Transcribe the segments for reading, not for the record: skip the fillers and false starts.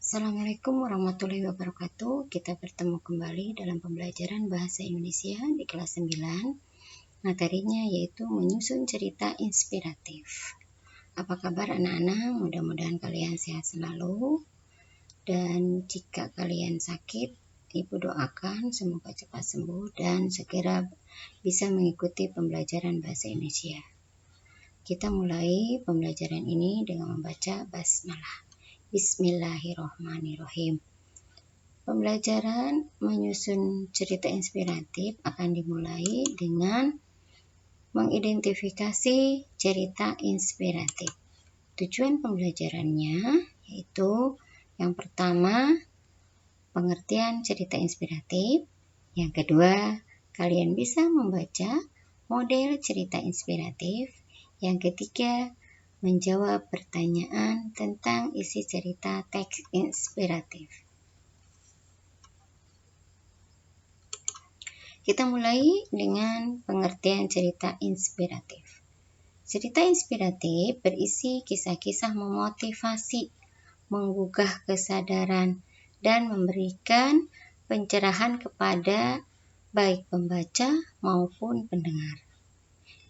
Assalamualaikum warahmatullahi wabarakatuh. Kita bertemu kembali dalam pembelajaran Bahasa Indonesia di kelas 9. Materinya yaitu menyusun cerita inspiratif. Apa kabar anak-anak? Mudah-mudahan kalian sehat selalu. Dan jika kalian sakit, Ibu doakan semoga cepat sembuh dan segera bisa mengikuti pembelajaran Bahasa Indonesia. Kita mulai pembelajaran ini dengan membaca basmalah. Bismillahirrahmanirrahim. Pembelajaran menyusun cerita inspiratif akan dimulai dengan mengidentifikasi cerita inspiratif. Tujuan pembelajarannya yaitu yang pertama, pengertian cerita inspiratif. Yang kedua, kalian bisa membaca model cerita inspiratif. Yang ketiga, menjawab pertanyaan tentang isi cerita teks inspiratif. Kita mulai dengan pengertian cerita inspiratif. Cerita inspiratif berisi kisah-kisah memotivasi, menggugah kesadaran, dan memberikan pencerahan kepada baik pembaca maupun pendengar.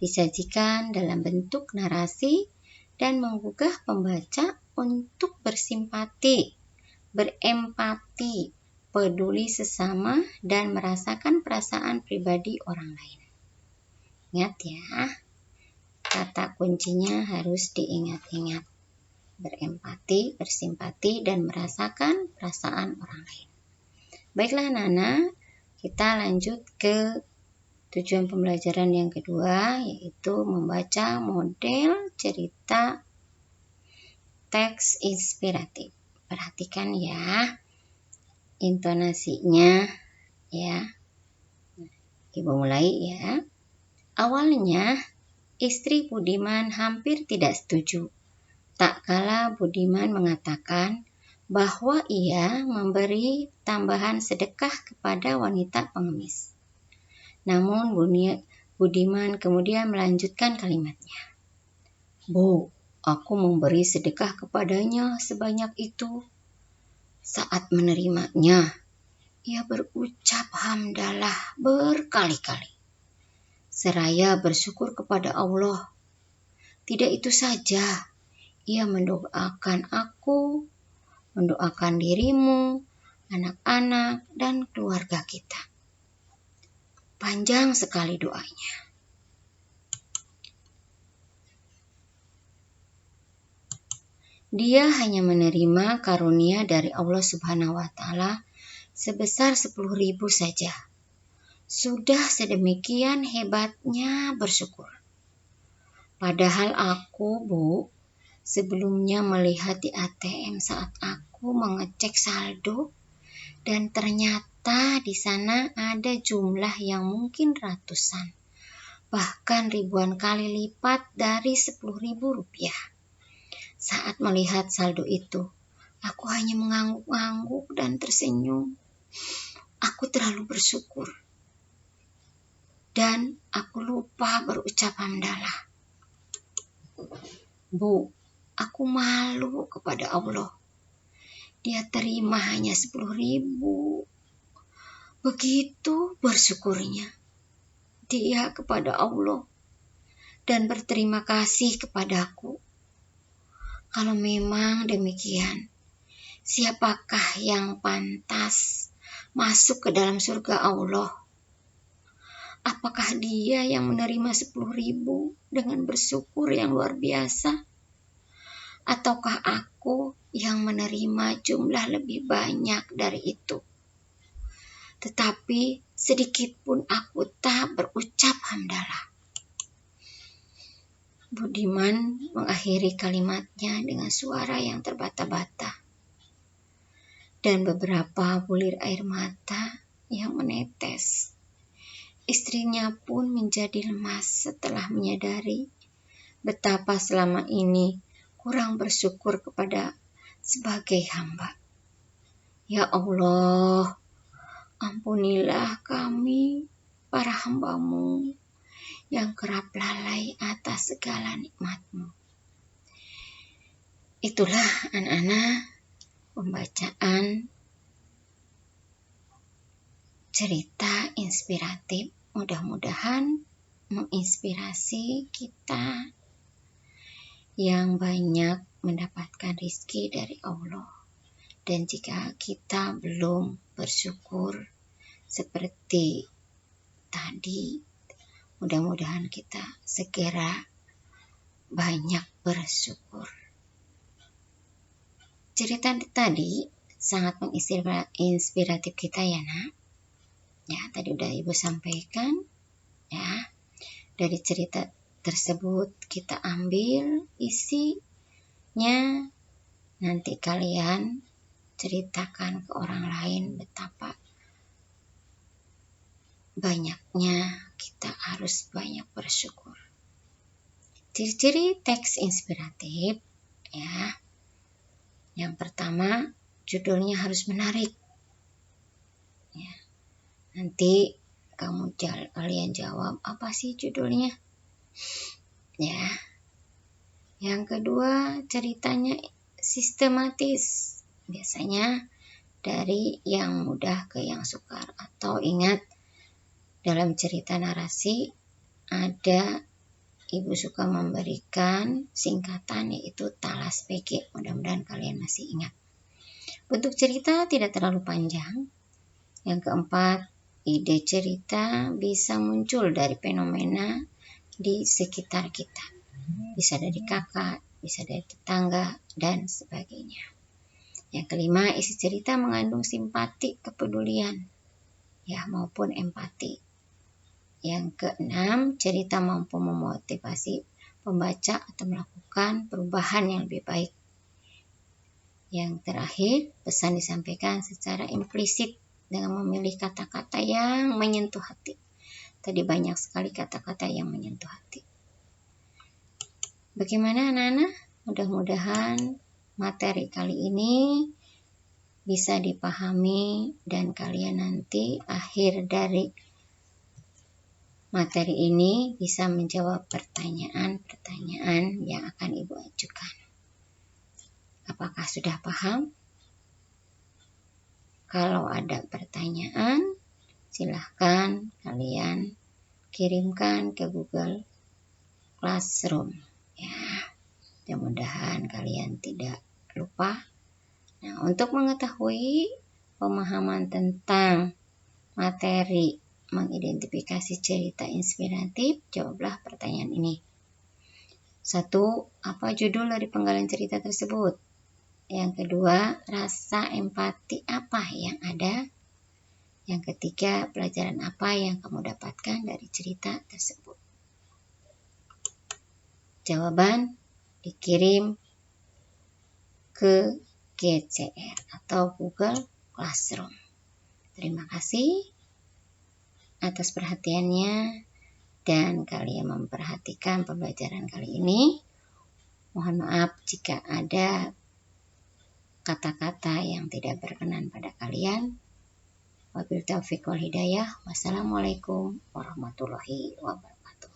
Disajikan dalam bentuk narasi dan menggugah pembaca untuk bersimpati, berempati, peduli sesama, dan merasakan perasaan pribadi orang lain. Ingat ya, kata kuncinya harus diingat-ingat. Berempati, bersimpati, dan merasakan perasaan orang lain. Baiklah anak-anak, kita lanjut ke tujuan pembelajaran yang kedua, yaitu membaca model cerita teks inspiratif. Perhatikan ya intonasinya ya. Ibu mulai ya. Awalnya istri Budiman hampir tidak setuju. Tak kala Budiman mengatakan bahwa ia memberi tambahan sedekah kepada wanita pengemis. Namun Budiman kemudian melanjutkan kalimatnya. Bu, aku memberi sedekah kepadanya sebanyak itu. Saat menerimanya, ia berucap hamdalah berkali-kali. Seraya bersyukur kepada Allah. Tidak itu saja, ia mendoakan aku, mendoakan dirimu, anak-anak, dan keluarga kita. Panjang sekali doanya. Dia hanya menerima karunia dari Allah Subhanahu wa Ta'ala sebesar 10.000 saja. Sudah sedemikian hebatnya bersyukur. Padahal aku, Bu, sebelumnya melihat di ATM saat aku mengecek saldo dan ternyata di sana ada jumlah yang mungkin ratusan, bahkan ribuan kali lipat dari 10.000 rupiah. Saat melihat saldo itu, aku hanya mengangguk-angguk dan tersenyum. Aku terlalu bersyukur. Dan aku lupa berucap hamdalah. Bu, aku malu kepada Allah. Dia terima hanya 10.000. Begitu bersyukurnya dia kepada Allah dan berterima kasih kepadaku. Kalau memang demikian, siapakah yang pantas masuk ke dalam surga Allah? Apakah dia yang menerima 10.000 dengan bersyukur yang luar biasa? Ataukah aku yang menerima jumlah lebih banyak dari itu? Tetapi sedikit pun aku tak berucap hamdalah. Budiman mengakhiri kalimatnya dengan suara yang terbata-bata dan beberapa bulir air mata yang menetes. Istrinya pun menjadi lemas setelah menyadari betapa selama ini kurang bersyukur kepada sebagai hamba. Ya Allah, ampunilah kami para hamba-Mu yang kerap lalai atas segala nikmat-Mu. Itulah anak-anak pembacaan cerita inspiratif. Mudah-mudahan menginspirasi kita yang banyak mendapatkan rezeki dari Allah. Dan jika kita belum bersyukur seperti tadi, mudah-mudahan kita segera banyak bersyukur. Cerita tadi sangat menginspiratif kita ya nak. Ya, tadi udah ibu sampaikan ya. Dari cerita tersebut kita ambil isinya, nanti kalian ceritakan ke orang lain betapa banyaknya kita harus banyak bersyukur. Ciri-ciri teks inspiratif ya. Yang pertama, judulnya harus menarik. Ya. Nanti kalian jawab apa sih judulnya? Ya. Yang kedua, ceritanya sistematis. Biasanya dari yang mudah ke yang sukar. Atau ingat, dalam cerita narasi ada ibu suka memberikan singkatan yaitu talas PG. Mudah-mudahan kalian masih ingat. Bentuk cerita tidak terlalu panjang. Yang keempat, ide cerita bisa muncul dari fenomena di sekitar kita. Bisa dari kakak, bisa dari tetangga, dan sebagainya. Yang kelima, isi cerita mengandung simpati, kepedulian, ya maupun empati. Yang keenam, cerita mampu memotivasi pembaca atau melakukan perubahan yang lebih baik. Yang terakhir, pesan disampaikan secara implisit dengan memilih kata-kata yang menyentuh hati. Tadi banyak sekali kata-kata yang menyentuh hati. Bagaimana anak-anak? Mudah-mudahan materi kali ini bisa dipahami dan kalian nanti akhir dari materi ini bisa menjawab pertanyaan-pertanyaan yang akan ibu ajukan. Apakah sudah paham? Kalau ada pertanyaan, silahkan kalian kirimkan ke Google Classroom. Ya, mudah-mudahan kalian tidak lupa. Nah, untuk mengetahui pemahaman tentang materi mengidentifikasi cerita inspiratif, jawablah pertanyaan ini. 1. Apa judul dari penggalan cerita tersebut? Yang kedua, rasa empati apa yang ada? Yang ketiga, pelajaran apa yang kamu dapatkan dari cerita tersebut? Jawaban dikirim ke GCR atau Google Classroom. Terima kasih atas perhatiannya dan kalian memperhatikan pembelajaran kali ini. Mohon maaf jika ada kata-kata yang tidak berkenan pada kalian. Wabillahi taufiq wal hidayah. Wassalamualaikum warahmatullahi wabarakatuh.